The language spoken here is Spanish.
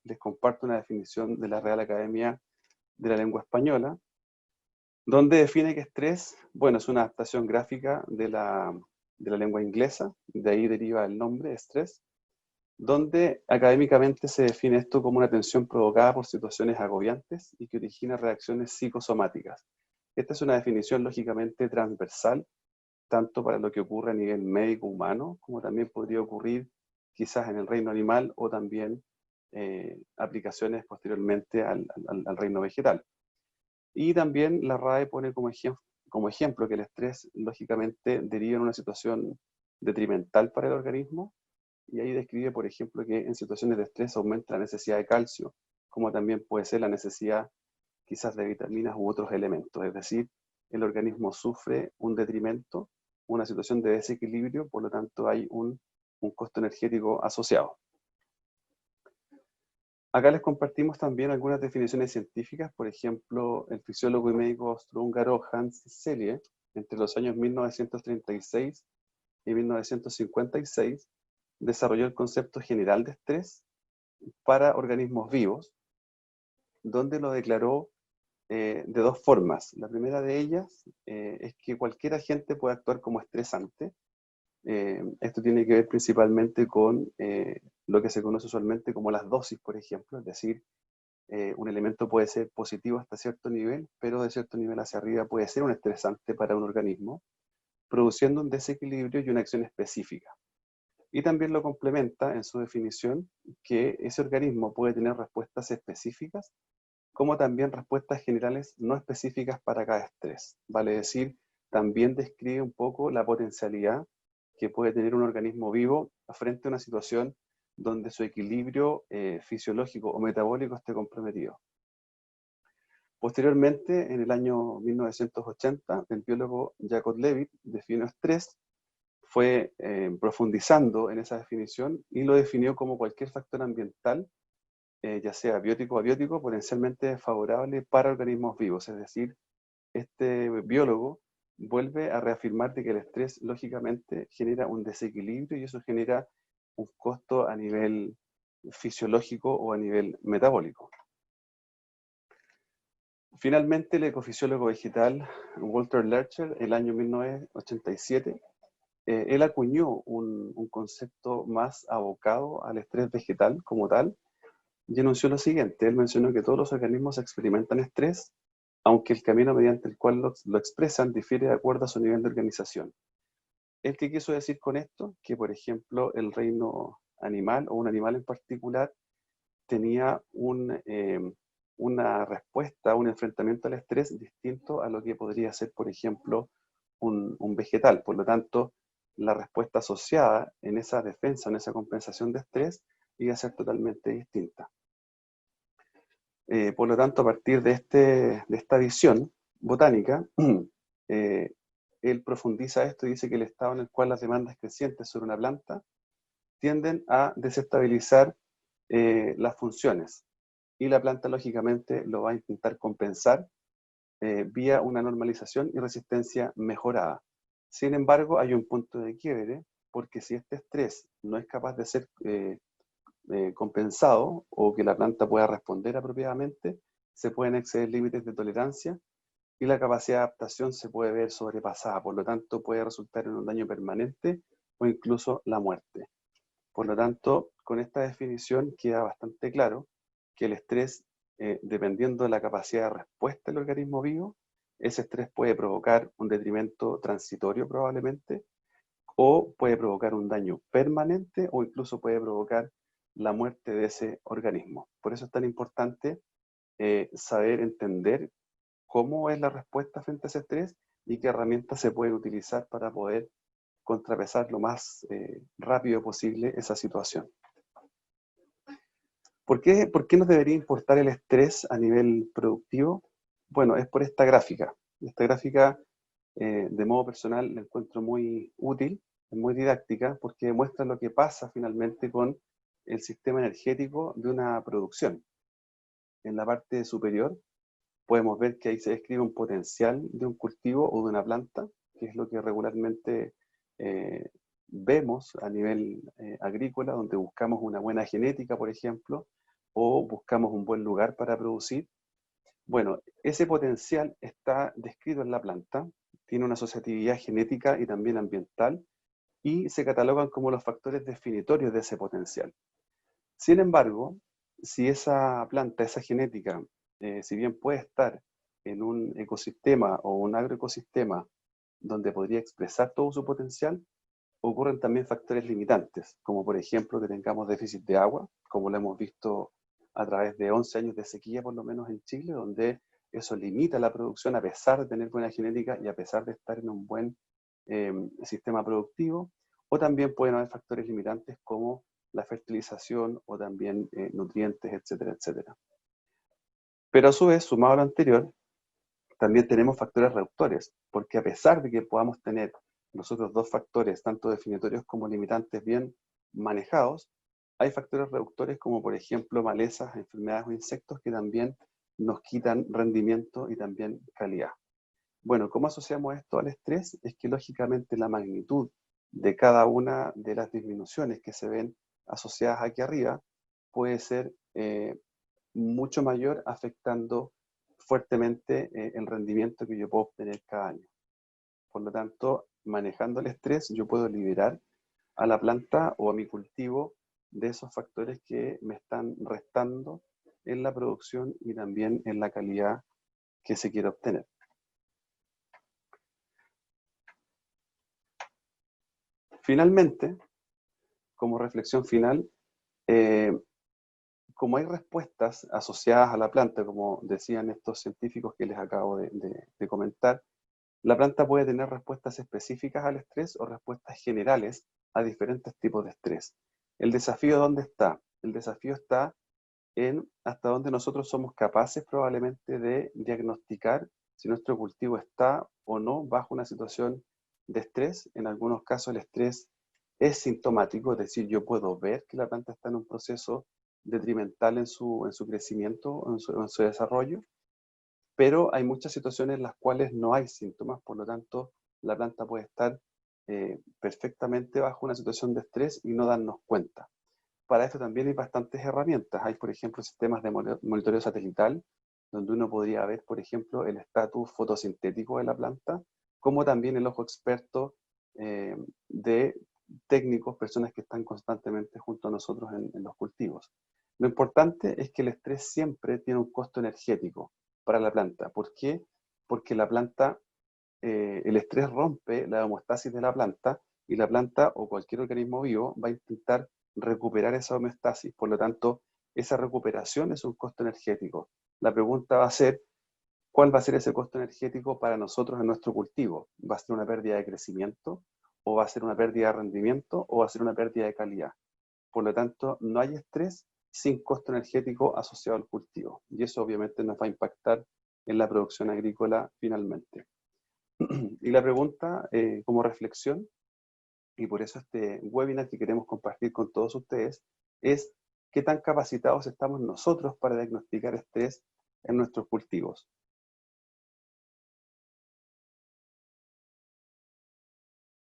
les comparto una definición de la Real Academia de la Lengua Española, donde define que estrés, bueno, es una adaptación gráfica de la lengua inglesa, de ahí deriva el nombre, estrés, donde académicamente se define esto como una tensión provocada por situaciones agobiantes y que origina reacciones psicosomáticas. Esta es una definición lógicamente transversal, tanto para lo que ocurre a nivel médico humano, como también podría ocurrir quizás en el reino animal o también aplicaciones posteriormente al reino vegetal. Y también la RAE pone como ejemplo que el estrés lógicamente deriva en una situación detrimental para el organismo, y ahí describe, por ejemplo, que en situaciones de estrés aumenta la necesidad de calcio, como también puede ser la necesidad quizás de vitaminas u otros elementos. Es decir, el organismo sufre un detrimento, una situación de desequilibrio, por lo tanto hay un costo energético asociado. Acá les compartimos también algunas definiciones científicas. Por ejemplo, el fisiólogo y médico austrohúngaro Hans Selye, entre los años 1936 y 1956, desarrolló el concepto general de estrés para organismos vivos, donde lo declaró de dos formas. La primera de ellas es que cualquier agente puede actuar como estresante. Esto tiene que ver principalmente con lo que se conoce usualmente como las dosis, por ejemplo, es decir, un elemento puede ser positivo hasta cierto nivel, pero de cierto nivel hacia arriba puede ser un estresante para un organismo, produciendo un desequilibrio y una acción específica. Y también lo complementa en su definición que ese organismo puede tener respuestas específicas, como también respuestas generales no específicas para cada estrés. Vale decir, también describe un poco la potencialidad que puede tener un organismo vivo frente a una situación donde su equilibrio fisiológico o metabólico esté comprometido. Posteriormente, en el año 1980, el biólogo Jacob Levitt definió estrés, fue profundizando en esa definición y lo definió como cualquier factor ambiental, ya sea biótico o abiótico, potencialmente favorable para organismos vivos. Es decir, este biólogo vuelve a reafirmar de que el estrés lógicamente genera un desequilibrio y eso genera un costo a nivel fisiológico o a nivel metabólico. Finalmente, el ecofisiólogo vegetal Walter Lercher, el año 1987, él acuñó un concepto más abocado al estrés vegetal como tal, y enunció lo siguiente. Él mencionó que todos los organismos experimentan estrés, aunque el camino mediante el cual lo expresan difiere de acuerdo a su nivel de organización. ¿El qué quiso decir con esto? Que, por ejemplo, el reino animal o un animal en particular tenía una respuesta, un enfrentamiento al estrés distinto a lo que podría ser, por ejemplo, un vegetal. Por lo tanto, la respuesta asociada en esa defensa, en esa compensación de estrés, iba a ser totalmente distinta. Por lo tanto, a partir de esta visión botánica, él profundiza esto y dice que el estado en el cual las demandas crecientes sobre una planta tienden a desestabilizar las funciones, y la planta lógicamente lo va a intentar compensar vía una normalización y resistencia mejorada. Sin embargo, hay un punto de quiebre, porque si este estrés no es capaz de ser compensado o que la planta pueda responder apropiadamente, se pueden exceder límites de tolerancia y la capacidad de adaptación se puede ver sobrepasada. Por lo tanto, puede resultar en un daño permanente o incluso la muerte. Por lo tanto, con esta definición queda bastante claro que el estrés, dependiendo de la capacidad de respuesta del organismo vivo, ese estrés puede provocar un detrimento transitorio probablemente, o puede provocar un daño permanente, o incluso puede provocar la muerte de ese organismo. Por eso es tan importante saber entender cómo es la respuesta frente a ese estrés y qué herramientas se pueden utilizar para poder contrapesar lo más rápido posible esa situación. ¿Por qué nos debería importar el estrés a nivel productivo? Bueno, es por esta gráfica. Esta gráfica, de modo personal, la encuentro muy útil, muy didáctica, porque muestra lo que pasa finalmente con el sistema energético de una producción. En la parte superior podemos ver que ahí se describe un potencial de un cultivo o de una planta, que es lo que regularmente vemos a nivel agrícola, donde buscamos una buena genética, por ejemplo, o buscamos un buen lugar para producir. Bueno, ese potencial está descrito en la planta, tiene una asociatividad genética y también ambiental, y se catalogan como los factores definitorios de ese potencial. Sin embargo, si esa planta, esa genética, si bien puede estar en un ecosistema o un agroecosistema donde podría expresar todo su potencial, ocurren también factores limitantes, como por ejemplo que tengamos déficit de agua, como lo hemos visto a través de 11 años de sequía, por lo menos en Chile, donde eso limita la producción a pesar de tener buena genética y a pesar de estar en un buen sistema productivo, o también pueden haber factores limitantes como la fertilización o también nutrientes, etcétera, etcétera. Pero a su vez, sumado a lo anterior, también tenemos factores reductores, porque a pesar de que podamos tener los otros dos factores, tanto definitorios como limitantes, bien manejados, hay factores reductores como por ejemplo malezas, enfermedades o insectos que también nos quitan rendimiento y también calidad. Bueno, ¿cómo asociamos esto al estrés? Es que lógicamente la magnitud de cada una de las disminuciones que se ven asociadas aquí arriba puede ser mucho mayor, afectando fuertemente el rendimiento que yo puedo obtener cada año. Por lo tanto, manejando el estrés, yo puedo liberar a la planta o a mi cultivo de esos factores que me están restando en la producción y también en la calidad que se quiere obtener. Finalmente, como reflexión final, como hay respuestas asociadas a la planta, como decían estos científicos que les acabo de comentar, la planta puede tener respuestas específicas al estrés o respuestas generales a diferentes tipos de estrés. ¿El desafío dónde está? El desafío está en hasta dónde nosotros somos capaces probablemente de diagnosticar si nuestro cultivo está o no bajo una situación de estrés. En algunos casos el estrés es sintomático, es decir, yo puedo ver que la planta está en un proceso detrimental en su crecimiento, en su desarrollo, pero hay muchas situaciones en las cuales no hay síntomas, por lo tanto, la planta puede estar perfectamente bajo una situación de estrés y no darnos cuenta. Para esto también hay bastantes herramientas. Hay, por ejemplo, sistemas de monitoreo satelital, donde uno podría ver, por ejemplo, el estatus fotosintético de la planta, como también el ojo experto de técnicos, personas que están constantemente junto a nosotros en los cultivos. Lo importante es que el estrés siempre tiene un costo energético para la planta. ¿Por qué? Porque la planta, el estrés rompe la homeostasis de la planta y la planta o cualquier organismo vivo va a intentar recuperar esa homeostasis. Por lo tanto, esa recuperación es un costo energético. La pregunta va a ser, ¿cuál va a ser ese costo energético para nosotros en nuestro cultivo? ¿Va a ser una pérdida de crecimiento? ¿O va a ser una pérdida de rendimiento? ¿O va a ser una pérdida de calidad? Por lo tanto, no hay estrés sin costo energético asociado al cultivo. Y eso obviamente nos va a impactar en la producción agrícola finalmente. Y la pregunta, como reflexión, y por eso este webinar que queremos compartir con todos ustedes, es ¿qué tan capacitados estamos nosotros para diagnosticar estrés en nuestros cultivos?